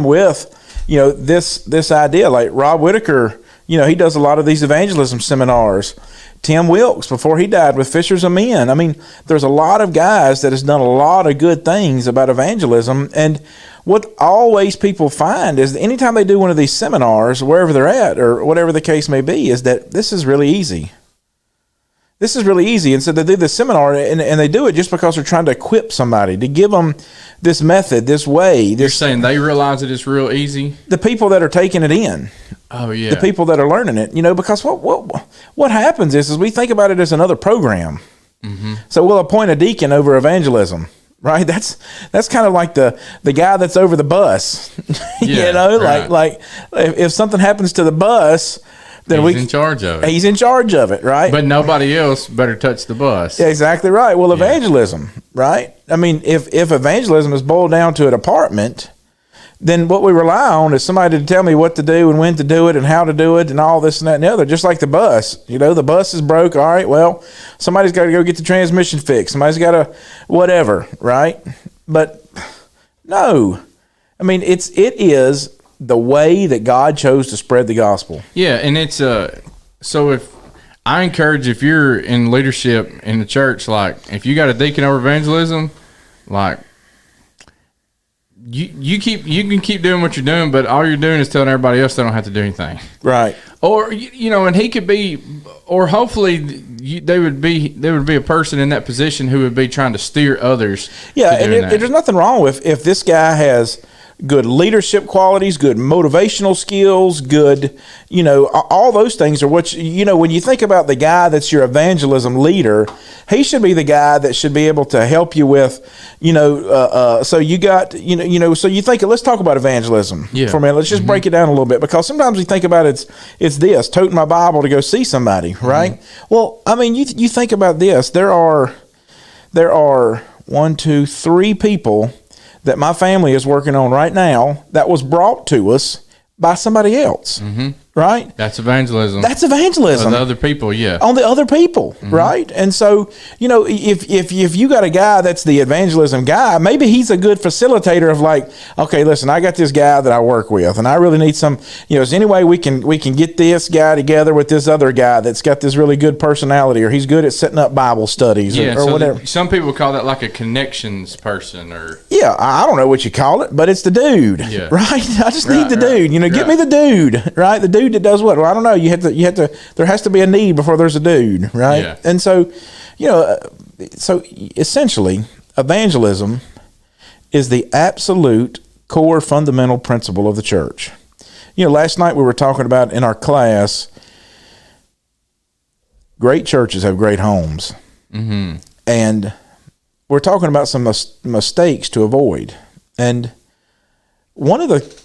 with, this idea. Like Rob Whitaker, he does a lot of these evangelism seminars. Tim Wilkes, before he died, with Fishers of Men. I mean, there's a lot of guys that has done a lot of good things about evangelism. And what always people find is that anytime they do one of these seminars, wherever they're at or whatever the case may be, is that this is really easy. This is really easy. And so they do this seminar, and they do it just because they're trying to equip somebody, to give them this method, this way. You're saying they realize that it's real easy? The people that are taking it in. Oh, yeah. The people that are learning it. Because what happens is we think about it as another program. Mm-hmm. So we'll appoint a deacon over evangelism. Right, that's kind of like the guy that's over the bus. Yeah, right. like if something happens to the bus, then he's in charge of it. He's in charge of it, right? But nobody else better touch the bus. Yeah, exactly right. Well, evangelism, right? I mean, if evangelism is boiled down to a department, then what we rely on is somebody to tell me what to do and when to do it and how to do it and all this and that and the other. Just like the bus, the bus is broke. All right, well, somebody's got to go get the transmission fixed. Somebody's got to whatever, right? But no, I mean, it is the way that God chose to spread the gospel. Yeah, and it's so if you're in leadership in the church, like if you got a deacon over evangelism, like you can keep doing what you're doing, but all you're doing is telling everybody else they don't have to do anything. Right. Or and he could be, or hopefully there would be a person in that position who would be trying to steer others. Yeah, and there's nothing wrong with if this guy has good leadership qualities, good motivational skills, good, all those things are what, when you think about the guy that's your evangelism leader, he should be the guy that should be able to help you with, so you got, so you think, let's talk about evangelism for a minute. Let's just break it down a little bit, because sometimes we think about it's this, toting my Bible to go see somebody, right? Well, I mean, you think about this, there are 1, 2, 3 people that my family is working on right now that was brought to us by somebody else, right? That's evangelism. That's evangelism. On the other people, yeah. On the other people, right? And so, if you got a guy that's the evangelism guy, maybe he's a good facilitator of like, okay, listen, I got this guy that I work with, and I really need some, is there any way we can get this guy together with this other guy that's got this really good personality, or he's good at setting up Bible studies, or so whatever. Some people call that like a connections person, or I don't know what you call it, but it's the dude, right? I just need the dude, get me the dude, right? The dude that does what? Well, I don't know. You have to. There has to be a need before there's a dude, right? Yeah. And so, so essentially, evangelism is the absolute core fundamental principle of the church. Last night we were talking about in our class, great churches have great homes, and we're talking about some mistakes to avoid. And one of the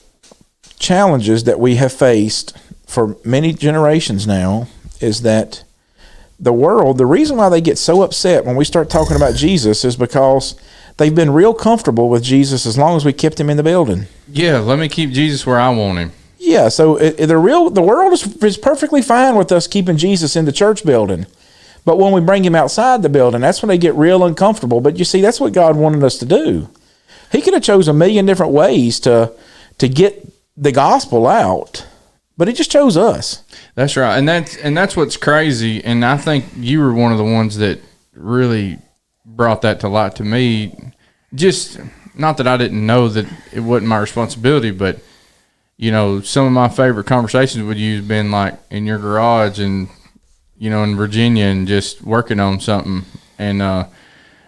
challenges that we have faced for many generations now is that the reason why they get so upset when we start talking about Jesus is because they've been real comfortable with Jesus as long as we kept him in the building. Yeah, let me keep Jesus where I want him. Yeah, so the world is perfectly fine with us keeping Jesus in the church building. But when we bring him outside the building, that's when they get real uncomfortable. But you see, that's what God wanted us to do. He could have chose a million different ways to get the gospel out, but he just chose us. That's right, and that's what's crazy. And I think you were one of the ones that really brought that to light to me. Just not that I didn't know that it wasn't my responsibility, but some of my favorite conversations with you have been like in your garage and in Virginia and just working on something. And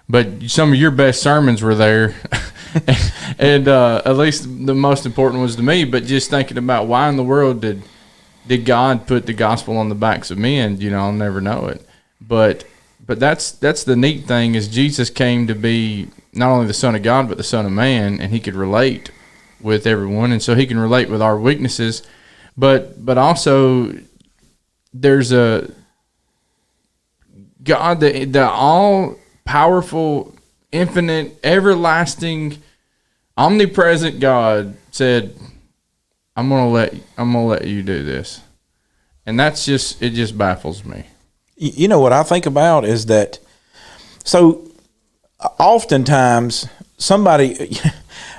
but some of your best sermons were there. And at least the most important was to me, but just thinking about why in the world did God put the gospel on the backs of men, I'll never know it. But that's the neat thing is Jesus came to be not only the Son of God, but the Son of Man, and he could relate with everyone. And so he can relate with our weaknesses, but also there's a God, the all powerful, infinite, everlasting, omnipresent God said, I'm gonna let you do this. And it just baffles me. What I think about is that, so oftentimes somebody,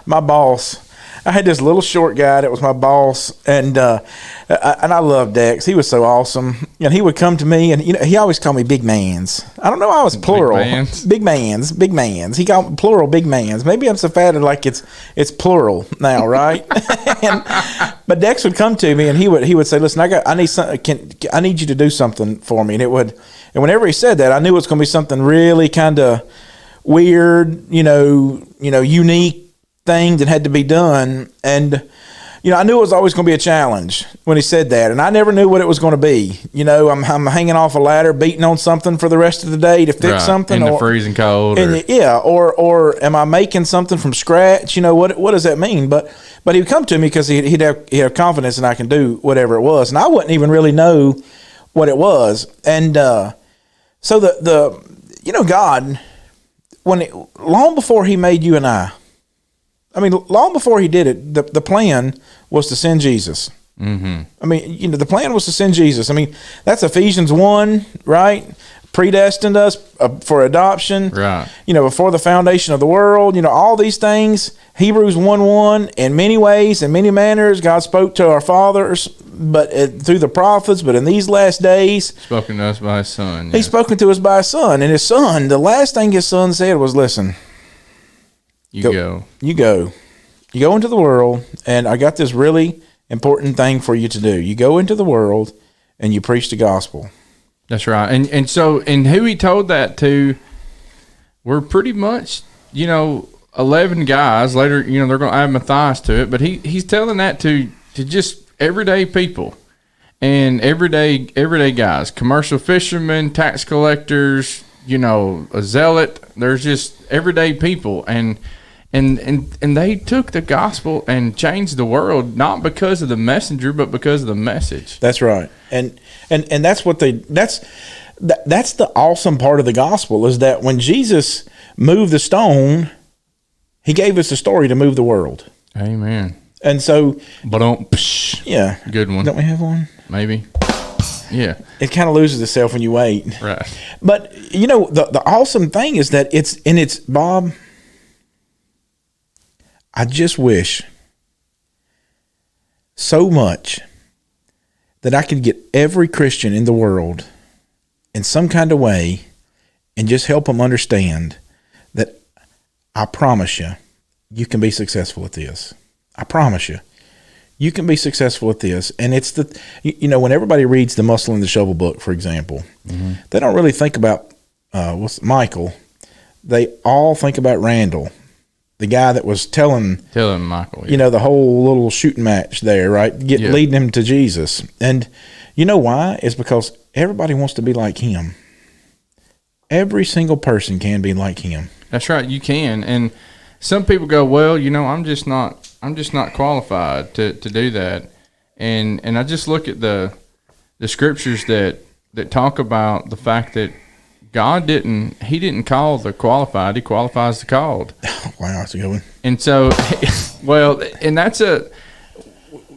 my boss, I had this little short guy that was my boss, and I loved Dex. He was so awesome, and he would come to me, and he always called me Big Mans. I don't know why I was plural. Big Mans. He called me plural Big Mans. Maybe I'm so fat like it's plural now, right? But Dex would come to me, and he would say, "Listen, I need you to do something for me," and whenever he said that, I knew it was going to be something really kind of weird, unique thing that had to be done. And I knew it was always going to be a challenge when he said that, and I never knew what it was going to be. I'm hanging off a ladder, beating on something for the rest of the day to fix something in the freezing cold, or am I making something from scratch? What does that mean? But he would come to me because he'd have confidence and I can do whatever it was, and I wouldn't even really know what it was. And so God, long before he made you and long before he did it, the plan was to send Jesus. Mm-hmm. The plan was to send Jesus. That's Ephesians 1, right? Predestined us for adoption, right? Before the foundation of the world. All these things. Hebrews 1:1. In many ways, in many manners, God spoke to our fathers, but through the prophets. But in these last days, spoken to us by His Son. He's spoken to us by His Son, and His Son. The last thing His Son said was, "Listen, you go into the world, and I got this really important thing for you to do. You go into the world, and you preach the gospel." That's right. And so who He told that to were pretty much, 11 guys. Later, they're going to add Matthias to it, but he's telling that to just everyday people and everyday guys, commercial fishermen, tax collectors, a zealot. There's just everyday people, and they took the gospel and changed the world, not because of the messenger, but because of the message. That's right. And that's what that's the awesome part of the gospel, is that when Jesus moved the stone, He gave us a story to move the world. Amen. And so, yeah, good one. Don't we have one? Maybe. Yeah. It kind of loses itself when you wait. Right. But the awesome thing is that it's Bob, I just wish so much that I could get every Christian in the world in some kind of way and just help them understand that I promise you can be successful at this. I promise you can be successful at this. And it's when everybody reads the Muscle and the Shovel book, for example, mm-hmm. they don't really think about Michael. They all think about Randall, the guy that was telling Michael, yeah. The whole little shooting match there, right? Leading him to Jesus. And you know why? It's because everybody wants to be like him. Every single person can be like him. That's right, you can. And some people go, well, I'm just not qualified to do that. And I just look at the scriptures that talk about the fact that God didn't call the qualified, He qualifies the called. Wow, that's a good one. And so, and that's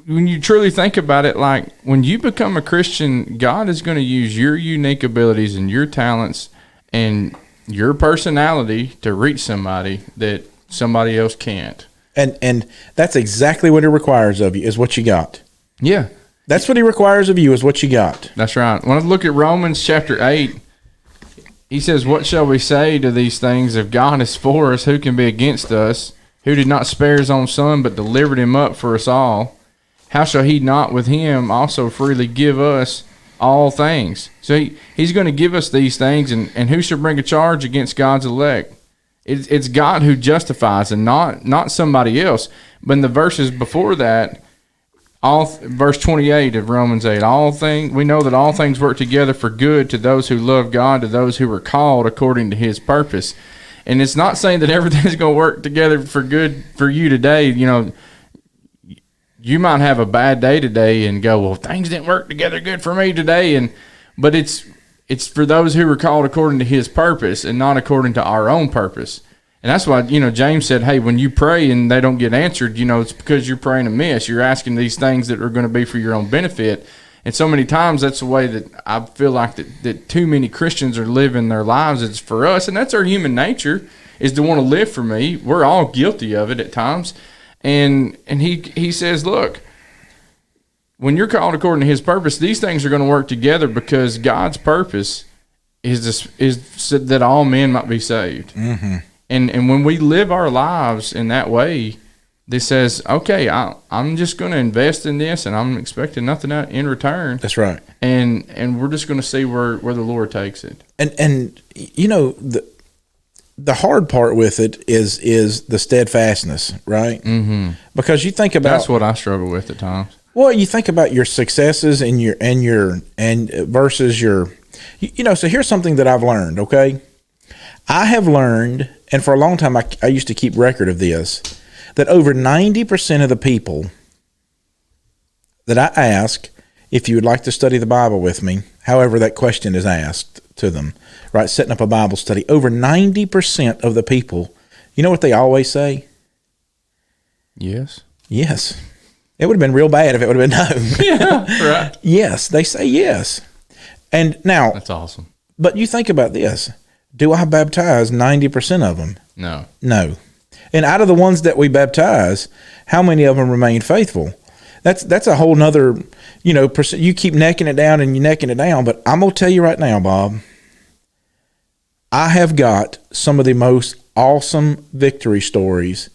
when you truly think about it, like when you become a Christian, God is going to use your unique abilities and your talents and your personality to reach somebody that somebody else can't. And that's exactly what He requires of you, is what you got. Yeah. That's what He requires of you, is what you got. That's right. When I look at Romans chapter 8, he says, "What shall we say to these things? If God is for us, who can be against us? Who did not spare His own Son, but delivered Him up for us all? How shall He not with Him also freely give us all things?" So He's going to give us these things, and who shall bring a charge against God's elect? It's God who justifies, and not somebody else. But in the verses before that, verse 28 of Romans 8, we know that all things work together for good to those who love God, to those who are called according to His purpose. And it's not saying that everything's going to work together for good for you today. You might have a bad day today and go, well, things didn't work together good for me today. But it's for those who are called according to His purpose and not according to our own purpose. And that's why, James said, hey, when you pray and they don't get answered, it's because you're praying amiss. You're asking these things that are going to be for your own benefit. And so many times that's the way that I feel like that too many Christians are living their lives. It's for us, and that's our human nature, is to want to live for me. We're all guilty of it at times. And he says, look, when you're called according to his purpose, these things are going to work together because God's purpose is that all men might be saved. Mm-hmm. And when we live our lives in that way, this says, okay, I'm just going to invest in this, and I'm expecting nothing out in return. That's right. And we're just going to see where the Lord takes it. And you know, the hard part with it is the steadfastness, right? Mm-hmm. Because you think about, that's what I struggle with at times. Well, you think about your successes and versus your, you know. So here's something that I've learned. Okay, I have learned, and for a long time I used to keep record of this, that over 90% of the people that I ask, if you would like to study the Bible with me, however that question is asked to them, right, setting up a Bible study, over 90% of the people, you know what they always say? Yes. Yes. It would have been real bad if it would have been no. Yeah, right. Yes, they say yes. And now, that's awesome. But you think about this. Do I baptize 90% of them? No. No. And out of the ones that we baptize, how many of them remain faithful? That's a whole nother, you know, you keep necking it down and you're necking it down. But I'm going to tell you right now, Bob, I have got some of the most awesome victory stories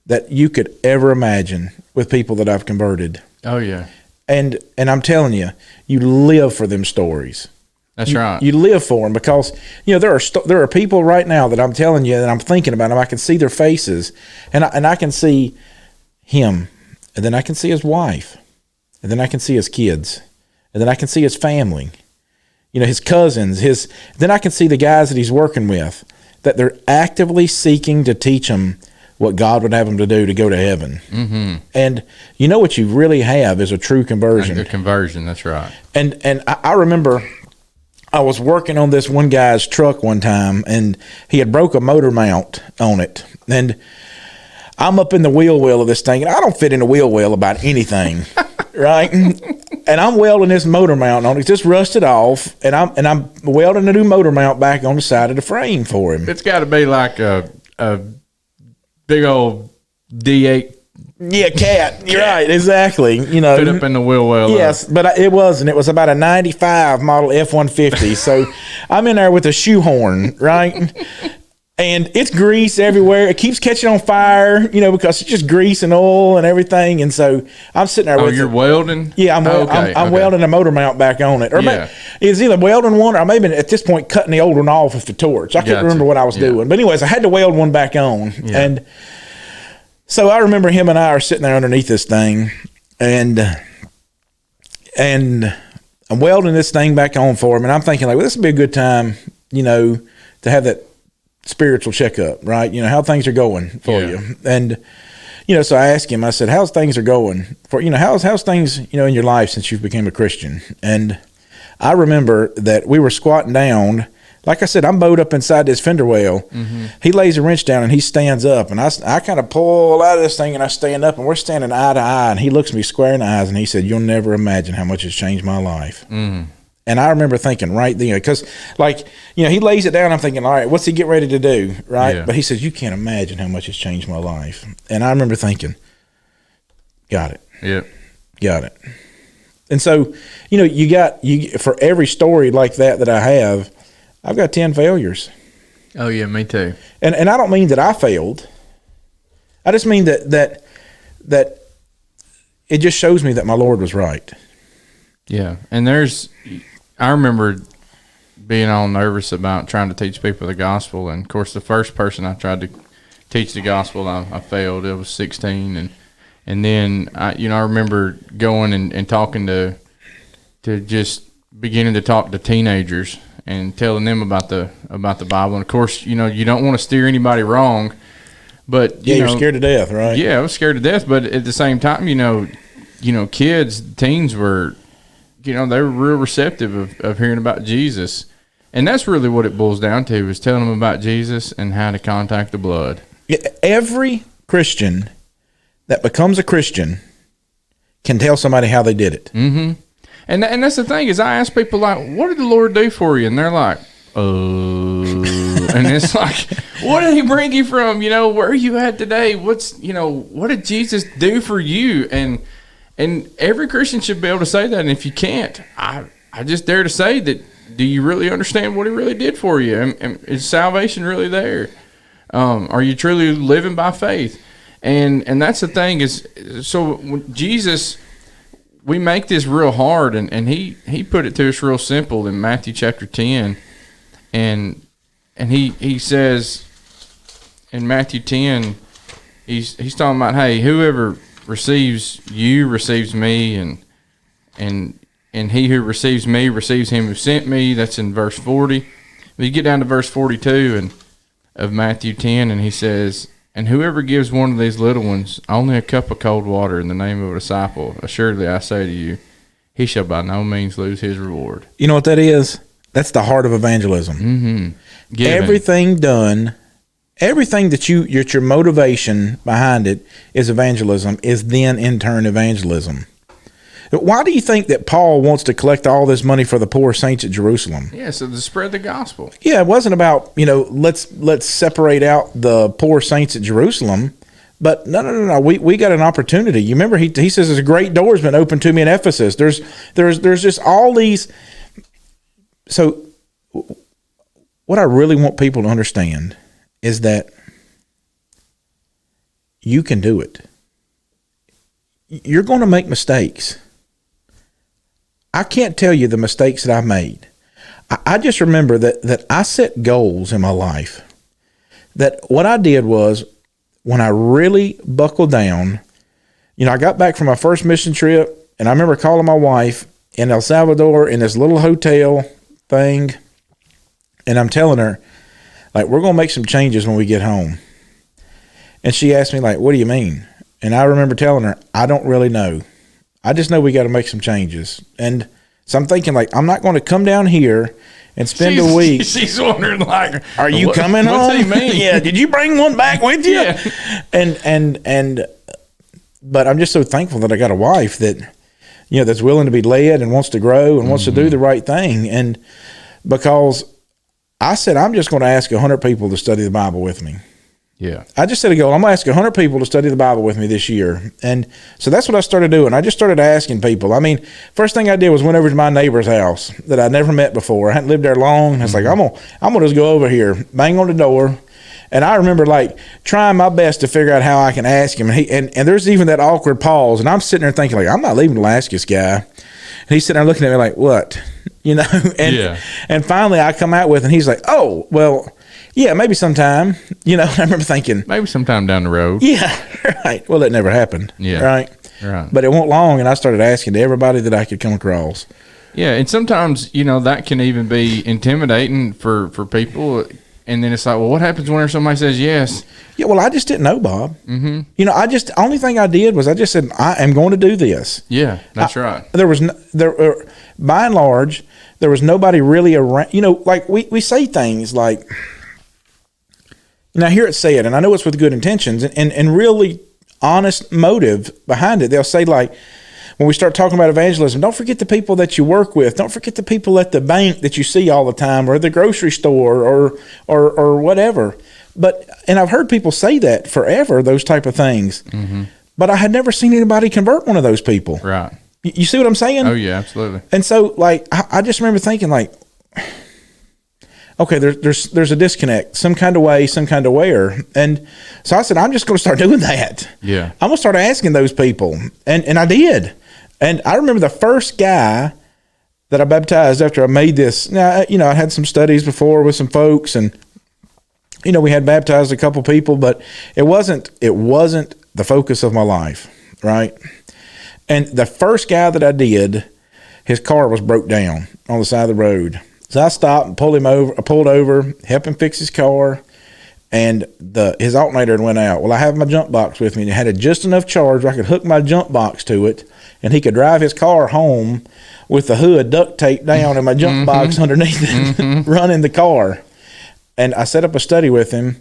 that you could ever imagine with people that I've converted. Oh, yeah. And I'm telling you, you live for them stories. That's right. You live for them because, you know, there are people right now that I'm telling you that I'm thinking about them. I can see their faces, and I can see him, and then I can see his wife, and then I can see his kids, and then I can see his family, you know, his cousins, then I can see the guys that he's working with, that they're actively seeking to teach them what God would have them to do to go to heaven. Mm-hmm. And you know what you really have is a true conversion. A conversion, that's right. And I remember I was working on this one guy's truck one time, and he had broke a motor mount on it. And I'm up in the wheel well of this thing, and I don't fit in the wheel well about anything, right? And I'm welding this motor mount on it. It's just rusted off, and I'm welding a new motor mount back on the side of the frame for him. It's got to be like a big old D8. Yeah, cat. You're right, exactly. You know, fit up in the wheel well. Yes, but it wasn't. It was about a 95 model F-150. So I'm in there with a shoehorn, right? And it's grease everywhere. It keeps catching on fire, you know, because it's just grease and oil and everything. And so I'm sitting there with you're welding? Yeah, I'm welding a motor mount back on it. Or it's either welding one, or maybe at this point cutting the old one off with the torch. I can't remember what I was doing. But anyways, I had to weld one back on. Yeah. And so I remember him and I are sitting there underneath this thing, and I'm welding this thing back on for him, and I'm thinking, like, well, this would be a good time, you know, to have that spiritual checkup, right? You know, how things are going for you. And, you know, so I asked him, I said, how's things are going for, you know, how's things, you know, in your life since you've become a Christian? And I remember that we were squatting down. Like I said, I'm bowed up inside this fender well. Mm-hmm. He lays a wrench down and he stands up, and I kind of pull out of this thing and I stand up, and we're standing eye to eye, and he looks me square in the eyes and he said, "You'll never imagine how much it's changed my life." Mm. And I remember thinking right then, because, like, you know, he lays it down, I'm thinking, all right, what's he getting ready to do, right? Yeah. But he says, "You can't imagine how much it's changed my life." And I remember thinking, got it. Yeah. Got it. And so, you know, for every story like that I have, I've got 10 failures. Oh, yeah, me too. And I don't mean that I failed. I just mean that it just shows me that my Lord was right. Yeah, and I remember being all nervous about trying to teach people the gospel, and of course the first person I tried to teach the gospel, I failed. I was 16, and then I remember going and talking to just beginning to talk to teenagers and telling them about the Bible. And of course, you know, you don't want to steer anybody wrong, but you're scared to death, right? Yeah, I was scared to death, but at the same time, you know, teens were, you know, they were real receptive of hearing about Jesus. And that's really what it boils down to, is telling them about Jesus and how to contact the blood. Every Christian that becomes a Christian can tell somebody how they did it. Mm-hmm. And that's the thing, is I ask people, like, what did the Lord do for you? And they're like, And it's like, what did he bring you from? Where are you at today? What did Jesus do for you? And every Christian should be able to say that. And if you can't, I just dare to say that, do you really understand what he really did for you? And is salvation really there? Are you truly living by faith? And that's the thing is, so when Jesus, we make this real hard, and he put it to us real simple in Matthew chapter 10, and he says in Matthew 10, he's talking about, hey, whoever receives you receives me, and he who receives me receives him who sent me. That's in verse 40. But you get down to verse 42 of Matthew 10, and he says, and whoever gives one of these little ones only a cup of cold water in the name of a disciple, assuredly I say to you, he shall by no means lose his reward. You know what that is? That's the heart of evangelism. Mm-hmm. Everything done, everything that your motivation behind it is evangelism, is then in turn evangelism. Why do you think that Paul wants to collect all this money for the poor saints at Jerusalem? Yeah, so to spread the gospel. Yeah, it wasn't about, let's separate out the poor saints at Jerusalem. But no. We got an opportunity. You remember he says there's a great door's been opened to me in Ephesus. There's just all these. So what I really want people to understand is that you can do it. You're going to make mistakes. I can't tell you the mistakes that I've made. I just remember that I set goals in my life. That what I did was, when I really buckled down, I got back from my first mission trip, and I remember calling my wife in El Salvador in this little hotel thing, and I'm telling her, like, we're going to make some changes when we get home. And she asked me, like, what do you mean? And I remember telling her, I don't really know. I just know we got to make some changes. And so I'm thinking, like, I'm not going to come down here and spend a week. She's wondering, like, are you coming home? What's he mean? Yeah. Did you bring one back with you? Yeah. But I'm just so thankful that I got a wife that, that's willing to be led and wants to grow and wants to do the right thing. And because I said, I'm just going to ask 100 people to study the Bible with me. Yeah. I just set a goal. I'm going to ask 100 people to study the Bible with me this year. And so that's what I started doing. I just started asking people. I mean, first thing I did was went over to my neighbor's house that I'd never met before. I hadn't lived there long. I was like, I'm gonna just go over here, bang on the door. And I remember, like, trying my best to figure out how I can ask him. And there's even that awkward pause. And I'm sitting there thinking, like, I'm not leaving to ask this guy. And he's sitting there looking at me like, what? And finally I come out with, and he's like, oh, well, yeah, maybe sometime. I remember thinking, maybe sometime down the road. Yeah, right. Well, it never happened. Yeah. Right. But it won't long, and I started asking to everybody that I could come across. Yeah, and sometimes, that can even be intimidating for people. And then it's like, well, what happens whenever somebody says yes? Yeah, well, I just didn't know, Bob. Mm-hmm. Only thing I did was I just said, I am going to do this. Yeah, that's right. There was, by and large, there was nobody really around. Like we say things like, I hear it said, and I know it's with good intentions and really honest motive behind it. They'll say, like, when we start talking about evangelism, don't forget the people that you work with. Don't forget the people at the bank that you see all the time, or the grocery store, or whatever. And I've heard people say that forever, those type of things. Mm-hmm. But I had never seen anybody convert one of those people. Right. You see what I'm saying? Oh, yeah, absolutely. And so, like, I just remember thinking, like, okay, there's a disconnect, some kind of way, some kind of where. And so I said, I'm just going to start doing that. Yeah. I'm going to start asking those people. And I did. And I remember the first guy that I baptized after I made this. Now, I had some studies before with some folks, and, we had baptized a couple people, but it wasn't the focus of my life, right? And the first guy that I did, his car was broke down on the side of the road. So I stopped and pulled over, helped him fix his car, and his alternator went out. Well, I have my jump box with me, and it had just enough charge where I could hook my jump box to it, and he could drive his car home with the hood duct taped down and my jump box underneath it, running the car. And I set up a study with him,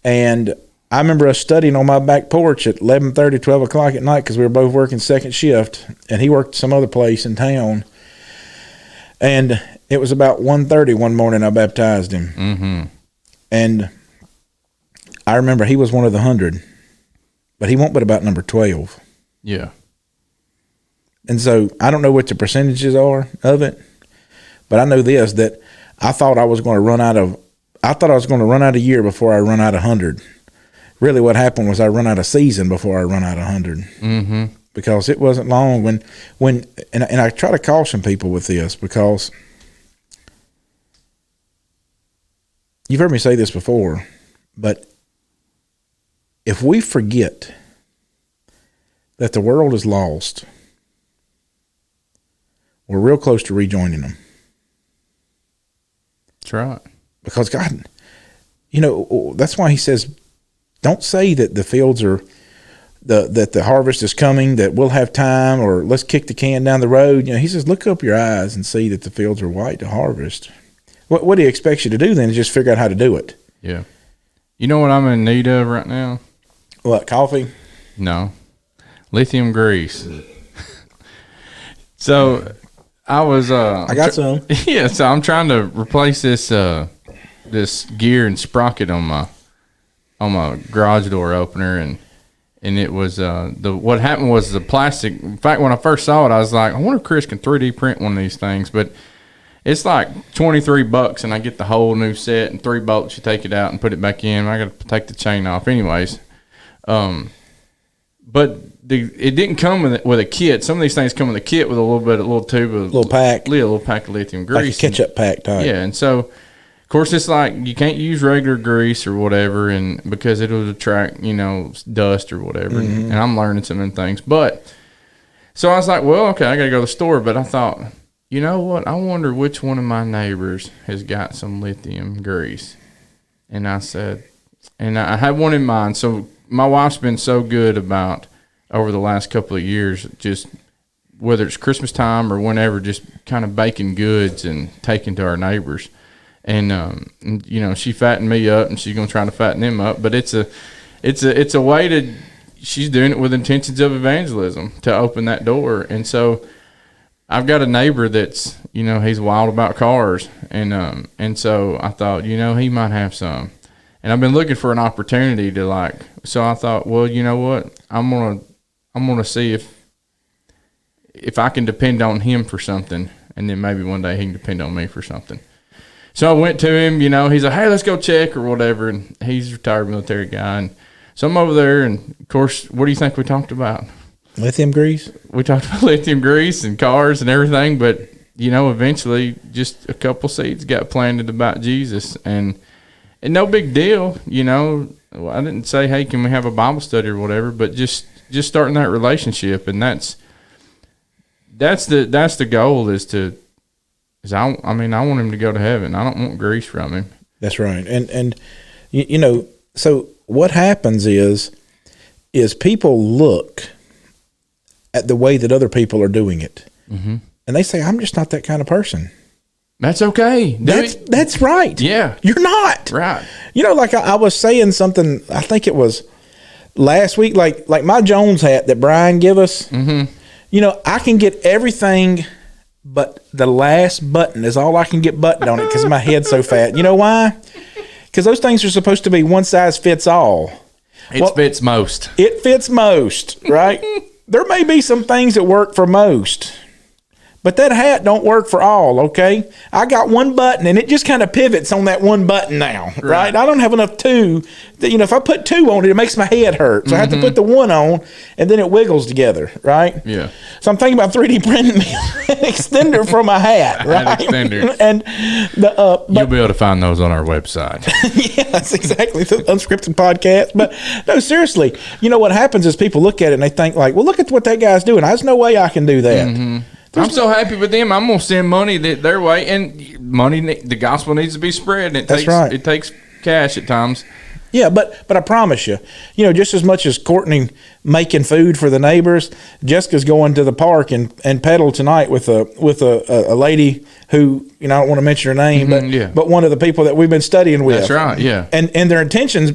and I remember us studying on my back porch at 11:30, 12 o'clock at night, because we were both working second shift, and he worked some other place in town. And it was about 1:30 one morning I baptized him. Mm-hmm. And I remember he was one of the 100, but he won't but about number 12. Yeah. And so I don't know what the percentages are of it, but I know this, that I thought I was going to run out of year before I run out of 100. Really what happened was I run out of season before I run out of 100. Mm-hmm. Because it wasn't long when I try to caution people with this, because you've heard me say this before, but if we forget that the world is lost, we're real close to rejoining them. That's right. Because God, that's why he says, don't say that the fields are, that the harvest is coming, that we'll have time, or let's kick the can down the road. He says, look up your eyes and see that the fields are white to harvest. What he expects you to do then is just figure out how to do it. Yeah. You know what I'm in need of right now? What, coffee? No. Lithium grease. So I was I got some. Yeah, so I'm trying to replace this this gear and sprocket on my garage door opener, and it was what happened was the plastic. In fact, when I first saw it, I was like, I wonder if Chris can 3D print one of these things, but it's like $23, and I get the whole new set and 3 bolts. You take it out and put it back in. I got to take the chain off, anyways. But it didn't come with a kit. Some of these things come with a kit with a little tube of little pack of lithium grease, like a ketchup pack type. Yeah, and so of course it's like you can't use regular grease or whatever, and because it would attract dust or whatever. Mm-hmm. And I'm learning some of them things, but so I was like, well, okay, I got to go to the store. But I thought, you know what? I wonder which one of my neighbors has got some lithium grease. And I said, and I had one in mind. So my wife's been so good about over the last couple of years, just whether it's Christmas time or whenever, just kind of baking goods and taking to our neighbors. And she fattened me up, and she's gonna try to fatten them up. But it's a way to. She's doing it with intentions of evangelism to open that door. And so I've got a neighbor that's he's wild about cars, and so I thought he might have some. And I've been looking for an opportunity to so I thought, well, you know what? I'm gonna see if I can depend on him for something, and then maybe one day he can depend on me for something. So I went to him, he's like, hey, let's go check or whatever. And he's a retired military guy. And so I'm over there, and of course, what do you think we talked about? Lithium grease? We talked about lithium grease and cars and everything, but eventually just a couple seeds got planted about Jesus, and no big deal. I didn't say, hey, can we have a Bible study or whatever, but just starting that relationship. And that's the goal I want him to go to heaven. I don't want grease from him. That's right. And so what happens is people look at the way that other people are doing it, mm-hmm. and they say, I'm just not that kind of person. That's okay. That's right. Yeah. You're not. Right. I was saying something, I think it was last week, like my Jones hat that Brian give us, mm-hmm. I can get everything, but the last button is all I can get buttoned on it because my head's so fat. You know why? Because those things are supposed to be one size fits all. It fits most. It fits most, right? There may be some things that work for most, but that hat don't work for all, okay? I got one button, and it just kind of pivots on that one button now, right? I don't have enough two. If I put two on it, it makes my head hurt. So I have to put the one on, and then it wiggles together, right? Yeah. So I'm thinking about 3D printing me an extender for my hat, right? An extender. And you'll be able to find those on our website. Yeah, that's exactly the unscripted podcast. But no, seriously, what happens is people look at it and they think well, look at what that guy's doing. There's no way I can do that. Mm-hmm. I'm so happy with them. I'm going to send money their way, and money. The gospel needs to be spread. And it takes cash at times. Yeah, but I promise you, just as much as Courtney making food for the neighbors, Jessica's going to the park and pedal tonight with a lady who, I don't want to mention her name, but one of the people that we've been studying with. That's right, yeah. And their intentions,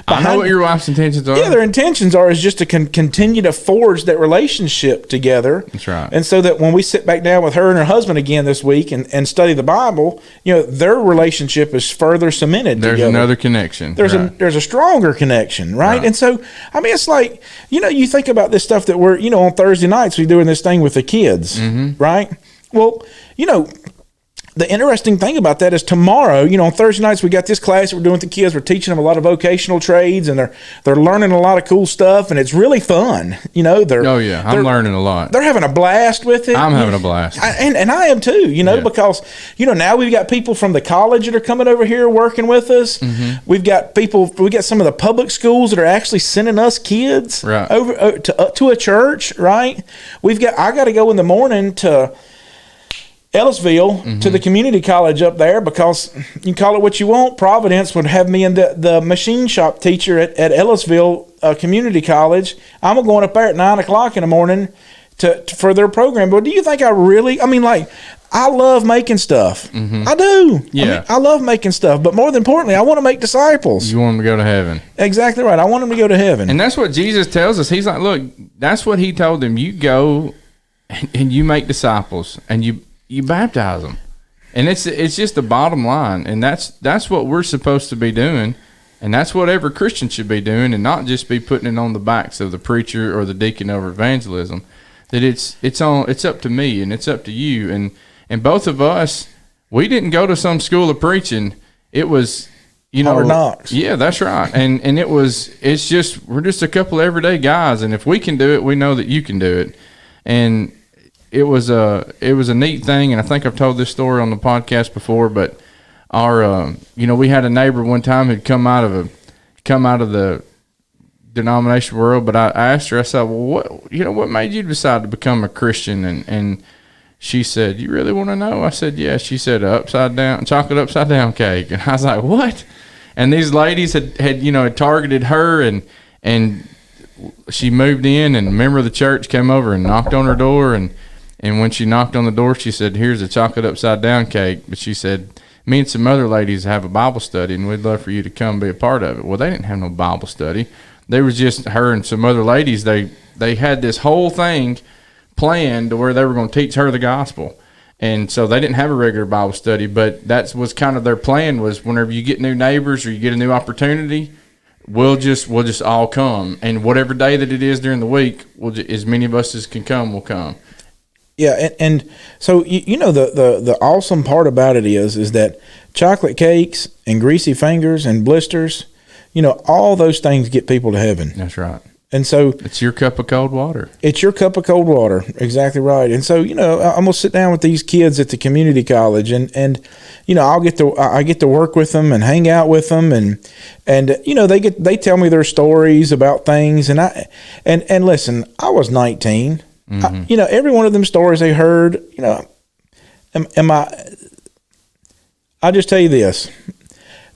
I know what your wife's intentions are. Yeah, their intentions are is just to continue to forge that relationship together. That's right. And so that when we sit back down with her and her husband again this week and study the Bible, their relationship is further cemented There's together. Another connection. There's a stronger connection, right? And so, it's like, you think about this stuff that we're, on Thursday nights, we're doing this thing with the kids, right? Well, the interesting thing about that is tomorrow, on Thursday nights, we got this class that we're doing with the kids. We're teaching them a lot of vocational trades, and they're learning a lot of cool stuff, and it's really fun. I'm learning a lot. They're having a blast with it. I'm having a blast. And I am too, because, now we've got people from the college that are coming over here working with us. We've got some of the public schools that are actually sending us kids over to a church, right? I got to go in the morning to Ellisville to the community college up there, because you can call it what you want. Providence would have me in the machine shop teacher at Ellisville Community College. I'm going up there at 9 o'clock in the morning for their program. But do you think I love making stuff. I do. Yeah. I love making stuff. But more than importantly, I want to make disciples. You want them to go to heaven. Exactly right. I want them to go to heaven. And that's what Jesus tells us. He's like, look, that's what he told them. You go and you make disciples, and you baptize them, and it's just the bottom line, and that's what we're supposed to be doing, and that's what every Christian should be doing, and not just be putting it on the backs of the preacher or the deacon over evangelism. That it's up to me and it's up to you, and both of us, we didn't go to some school of preaching. It was Hard knocks. Yeah, that's right, and we're just a couple of everyday guys, and if we can do it, we know that you can do it, and it was a neat thing, and I think I've told this story on the podcast before. But our we had a neighbor one time who'd come out of the denomination world. But I asked her, I said, well, what made you decide to become a Christian? And she said, you really want to know? I said, yeah. She said, chocolate upside down cake, and I was like, what? And these ladies had targeted her, and she moved in, and a member of the church came over and knocked on her door, and when she knocked on the door, she said, here's a chocolate upside down cake. But she said, me and some other ladies have a Bible study, and we'd love for you to come be a part of it. Well, they didn't have no Bible study. They was just her and some other ladies. They had this whole thing planned to where they were going to teach her the gospel. And so they didn't have a regular Bible study, but that was kind of their plan, was whenever you get new neighbors or you get a new opportunity, we'll just all come. And whatever day that it is during the week, as many of us as can come will come. Yeah, and so the awesome part about it is that chocolate cakes and greasy fingers and blisters, all those things get people to heaven. That's right. And so it's your cup of cold water. It's your cup of cold water. Exactly right. And so, I'm gonna sit down with these kids at the community college, and I get to work with them and hang out with them, and they tell me their stories about things, and listen, I was 19. Every one of them stories they heard, I'll just tell you this.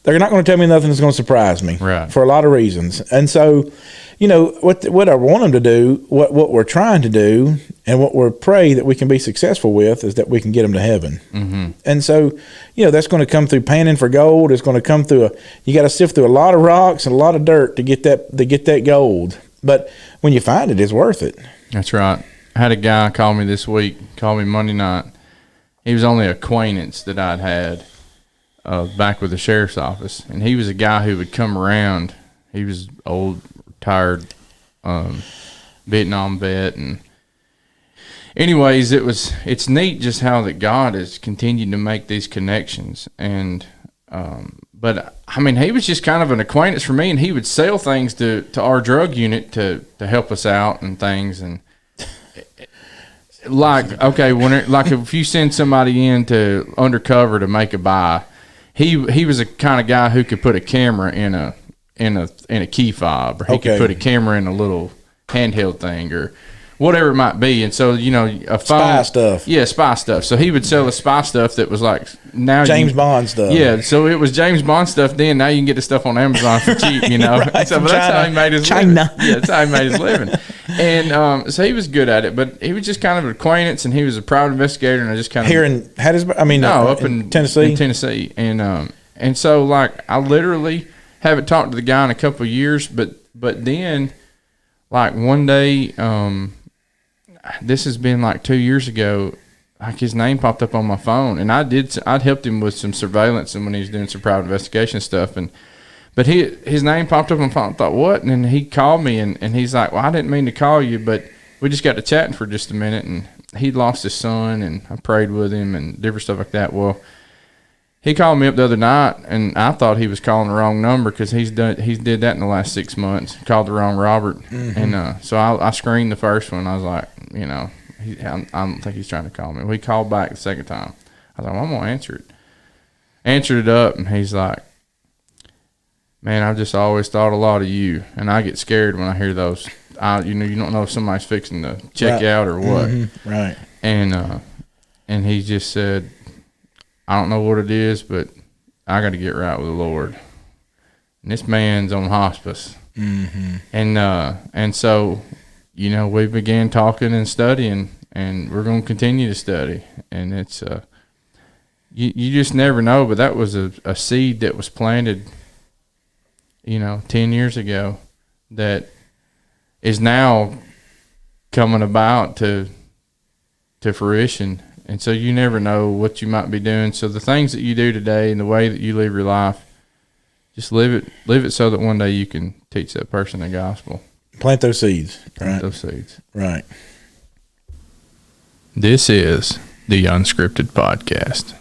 They're not going to tell me nothing that's going to surprise me, right, for a lot of reasons. And so, what I want them to do, what we're trying to do, and what we're pray that we can be successful with, is that we can get them to heaven. And so, that's going to come through panning for gold. It's going to come through you got to sift through a lot of rocks and a lot of dirt to get that gold. But when you find it, it's worth it. That's right. I had a guy call me this week, Monday night. He was only an acquaintance that I'd had back with the sheriff's office. And he was a guy who would come around. He was old, retired Vietnam vet. And anyways, it's neat just how that God has continued to make these connections. And but I mean, he was just kind of an acquaintance for me, and he would sell things to our drug unit to help us out and things. And if you send somebody in to undercover to make a buy, he was a kind of guy who could put a camera in a key fob, or he could put a camera in a little handheld thing, or whatever it might be. And so, you know, a phone. Spy stuff. Yeah, spy stuff. So he would sell us spy stuff that was like now James Bond stuff. Yeah, so it was James Bond stuff then. Now you can get the stuff on Amazon for cheap, you know. Right, so, but that's how he made his living. Yeah, that's how he made his living. And so he was good at it, but he was just kind of an acquaintance, and he was a private investigator, and I just kind of... Here in Hattiesburg? I mean, no, up in Tennessee? In Tennessee. And so, like, I literally haven't talked to the guy in a couple of years, but then, like, one day, this has been like 2 years ago, like his name popped up on my phone, and I'd helped him with some surveillance and when he was doing some private investigation stuff, but his name popped up on my phone. I thought, what? And then he called me, and he's like, well, I didn't mean to call you, but we just got to chatting for just a minute, and he'd lost his son, and I prayed with him and different stuff like that. Well, he called me up the other night, and I thought he was calling the wrong number because he's did that in the last 6 months. Called the wrong Robert, and so I screened the first one. I was like, you know, I don't think he's trying to call me. Well, he called back the second time. I thought, well, I'm gonna answer it. Answered it up, and he's like, man, I've just always thought a lot of you, and I get scared when I hear those. You don't know if somebody's fixing to check out or what. Right. And he just said, I don't know what it is, but I got to get right with the Lord. And this man's on hospice. And so, you know, we began talking and studying, and we're going to continue to study. And it's you just never know, but that was a seed that was planted, you know, 10 years ago that is now coming about to fruition. And so you never know what you might be doing. So the things that you do today and the way that you live your life, just live it so that one day you can teach that person the gospel. Plant those seeds. Plant those seeds. Right. This is the Unscripted Podcast.